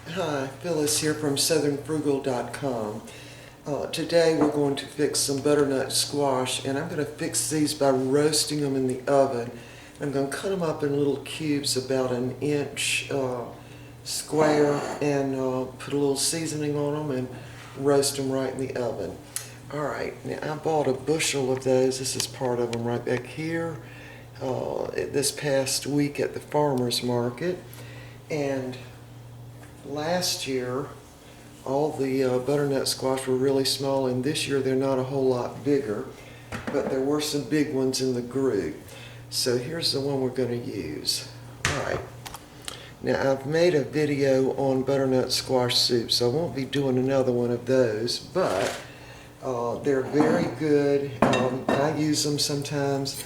Hi, Phyllis here from southernfrugal.com. Today we're going to fix some butternut squash, and I'm going to fix these by roasting them in the oven. I'm going to cut them up in little cubes about an inch square and put a little seasoning on them and roast them right in the oven. Alright, now I bought a bushel of those. This is part of them right back here this past week at the farmer's market. And last year, all the butternut squash were really small, and this year they're not a whole lot bigger, but there were some big ones in the group. So here's the one we're going to use. Alright, now I've made a video on butternut squash soup, so I won't be doing another one of those, but they're very good. I use them sometimes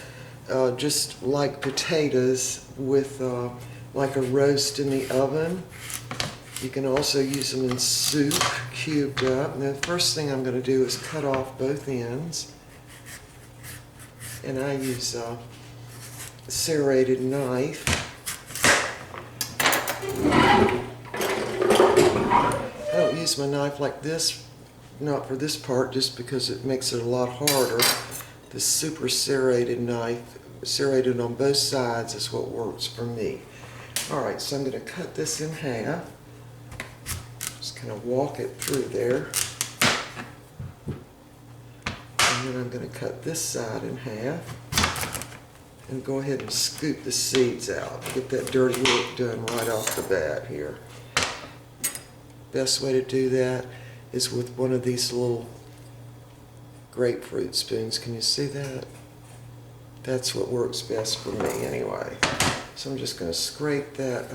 just like potatoes with like a roast in the oven. You can also use them in soup, cubed up. And the first thing I'm going to do is cut off both ends. And I use a serrated knife. I don't use my knife like this, not for this part, just because it makes it a lot harder. The super serrated knife, serrated on both sides, is what works for me. Alright, so I'm going to cut this in half. Kind of walk it through there, and then I'm going to cut this side in half and go ahead and scoop the seeds out. Get that dirty work done right off the bat here. Best way to do that is with one of these little grapefruit spoons. Can you see that? That's what works best for me anyway. So I'm just going to scrape that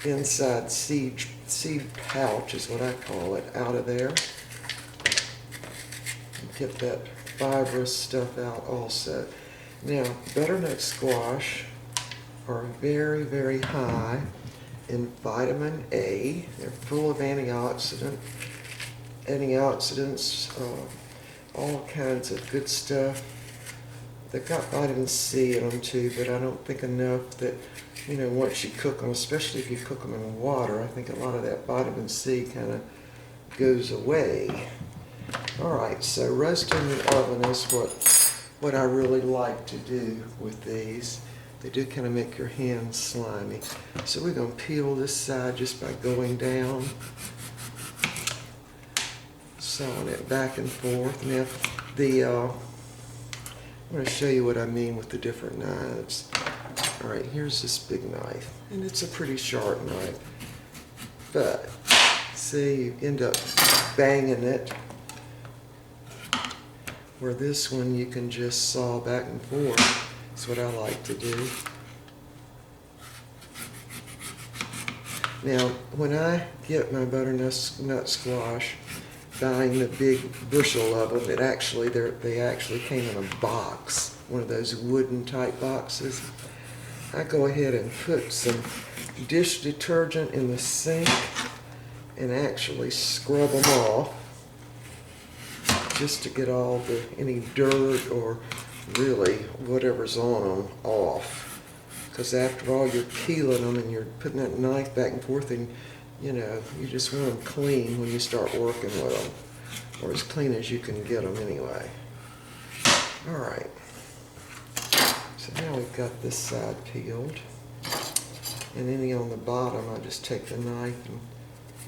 inside seed pouch, is what I call it, out of there. And get that fibrous stuff out also. Now, butternut squash are very, very high in vitamin A. They're full of antioxidants, all kinds of good stuff. They've got vitamin C in them too, but I don't think enough that, you know, once you cook them, especially if you cook them in water, I think a lot of that vitamin C kind of goes away. Alright, so roasting in the oven is what I really like to do with these. They do kind of make your hands slimy. So we're going to peel this side just by going down, sawing it back and forth. Now, I'm going to show you what I mean with the different knives. Alright, here's this big knife, and it's a pretty sharp knife, but see, you end up banging it, where this one you can just saw back and forth. That's what I like to do. Now, when I get my butternut squash, buying the big bushel of them, they actually came in a box, one of those wooden type boxes. I go ahead and put some dish detergent in the sink and actually scrub them off, just to get all any dirt or really whatever's on them off. Because after all, you're peeling them and you're putting that knife back and forth, and you know, you just want them clean when you start working with them, or as clean as you can get them anyway. Alright, so now we've got this side peeled, and any on the bottom, I just take the knife and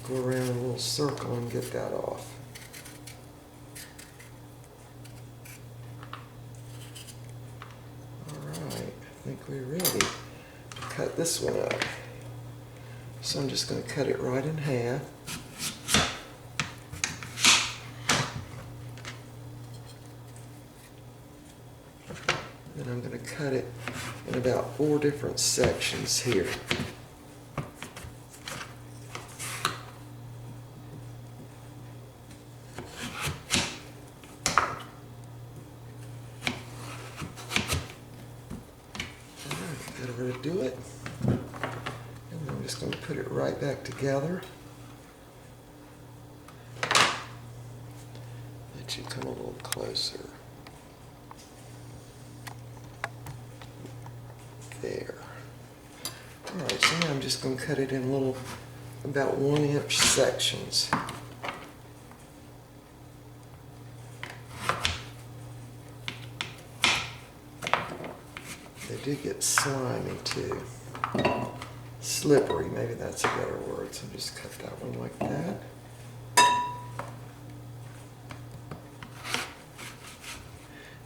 go around a little circle and get that off. Alright, I think we're ready to cut this one up. So I'm just going to cut it right in half. And I'm going to cut it in about 4 different sections here. Alright, that'll do it. And I'm just going to put it right back together. Let you come a little closer. There. Alright, so now I'm just going to cut it in little about 1-inch sections. They do get slimy too. Slippery, maybe that's a better word. So just cut that one like that.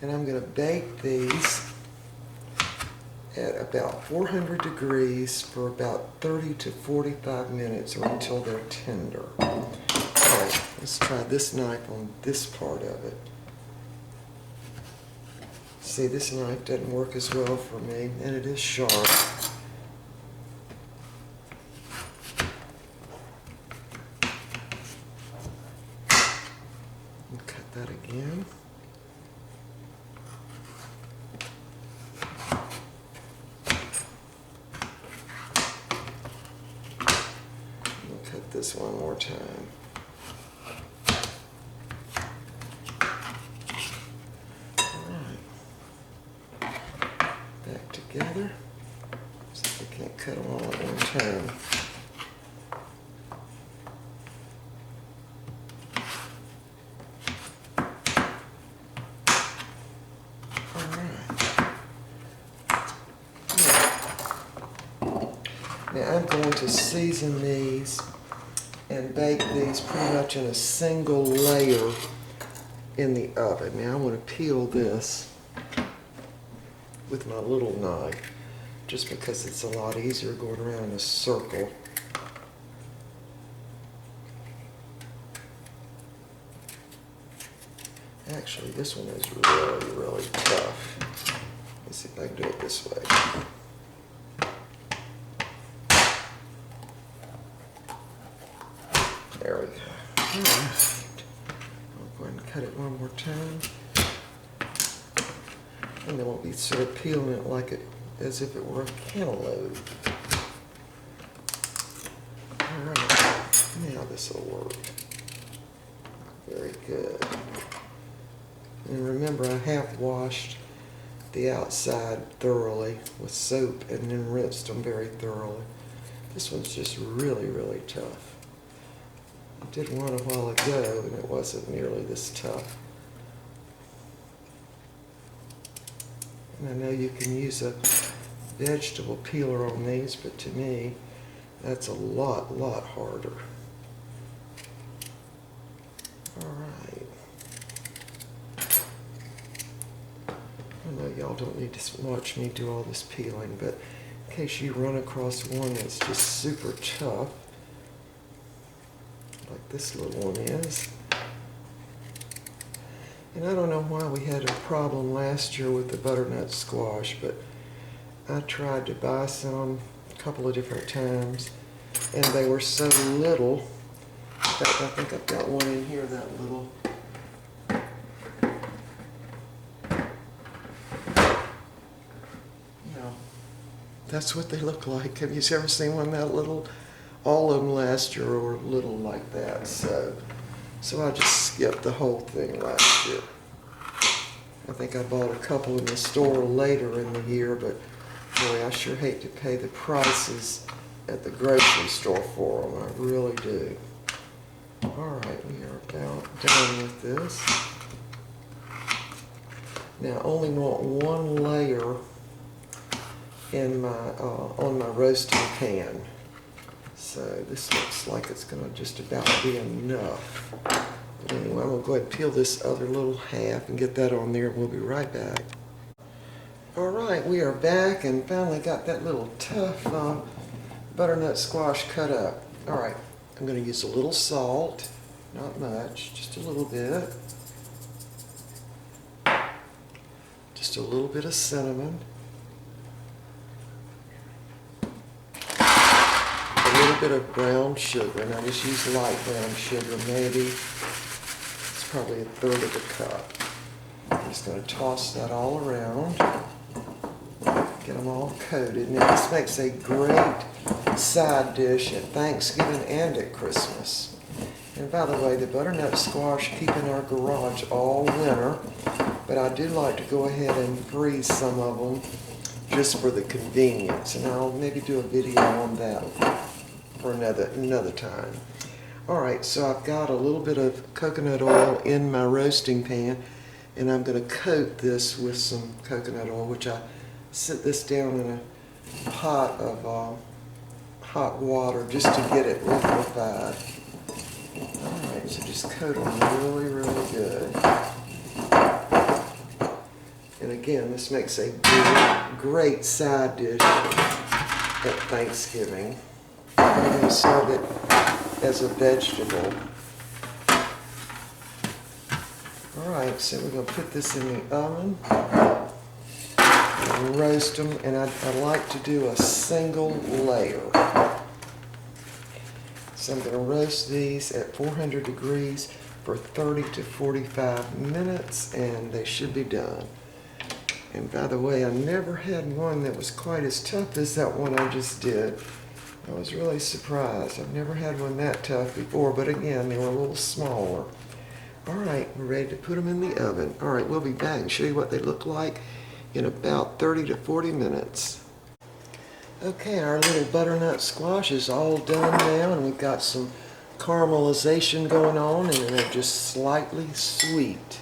And I'm going to bake these at about 400 degrees for about 30 to 45 minutes or until they're tender. All right, let's try this knife on this part of it. See, this knife doesn't work as well for me, and it is sharp. And cut that again. This one more time. All right. Back together. See if we can't cut them all at one time. All right. Now I'm going to season these and bake these pretty much in a single layer in the oven. Now I'm going to peel this with my little knife, just because it's a lot easier going around in a circle. Actually, this one is really, really tough. Let's see if I can do it this way. There we go. All right. I'll go ahead and cut it one more time. And then we'll be sort of peeling it like it, as if it were a cantaloupe. All right. Now this will work. Very good. And remember, I have washed the outside thoroughly with soap and then rinsed them very thoroughly. This one's just really, really tough. I did one a while ago, and it wasn't nearly this tough. And I know you can use a vegetable peeler on these, but to me, that's a lot harder. All right. I know y'all don't need to watch me do all this peeling, but in case you run across one that's just super tough, like this little one is. And I don't know why we had a problem last year with the butternut squash, but I tried to buy some a couple of different times, and they were so little. In fact, I think I've got one in here that little. You know, that's what they look like. Have you ever seen one that little? All of them last year were little like that, so I just skipped the whole thing last year. I think I bought a couple in the store later in the year, but boy, I sure hate to pay the prices at the grocery store for them. I really do. All right, we are about done with this. Now, I only want one layer in my on my roasting pan. So this looks like it's going to just about be enough. But anyway, I'm going to go ahead and peel this other little half and get that on there, and we'll be right back. All right, we are back and finally got that little tough butternut squash cut up. All right, I'm going to use a little salt, not much, just a little bit. Just a little bit of cinnamon. A little bit of brown sugar, and I just use light brown sugar, maybe. It's probably a third of a cup. I'm just going to toss that all around, get them all coated. Now this makes a great side dish at Thanksgiving and at Christmas. And by the way, the butternut squash keep in our garage all winter, but I do like to go ahead and freeze some of them just for the convenience, and I'll maybe do a video on that for another time. Alright, so I've got a little bit of coconut oil in my roasting pan, and I'm going to coat this with some coconut oil, which I set this down in a pot of hot water just to get it liquefied. Alright, so just coat them really, really good. And again, this makes a great side dish at Thanksgiving. I'm going to serve it as a vegetable. Alright, so we're going to put this in the oven and roast them, and I like to do a single layer. So I'm going to roast these at 400 degrees for 30 to 45 minutes, and they should be done. And by the way, I never had one that was quite as tough as that one I just did. I was really surprised. I've never had one that tough before, but again, they were a little smaller. Alright, we're ready to put them in the oven. Alright, we'll be back and show you what they look like in about 30 to 40 minutes. Okay, our little butternut squash is all done now, and we've got some caramelization going on, and they're just slightly sweet.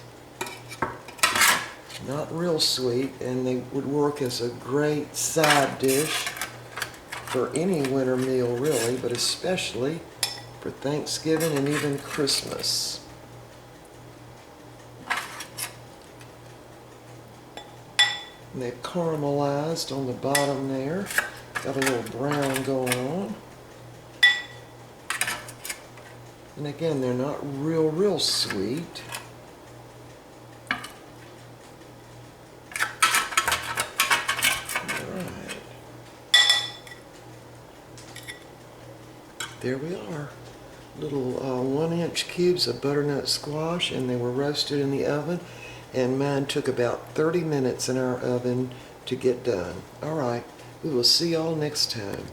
Not real sweet, and they would work as a great side dish for any winter meal really, but especially for Thanksgiving and even Christmas. And they've caramelized on the bottom there. Got a little brown going on. And again, they're not real sweet. Alright. There we are. Little 1-inch cubes of butternut squash, and they were roasted in the oven. And mine took about 30 minutes in our oven to get done. Alright, we will see y'all next time.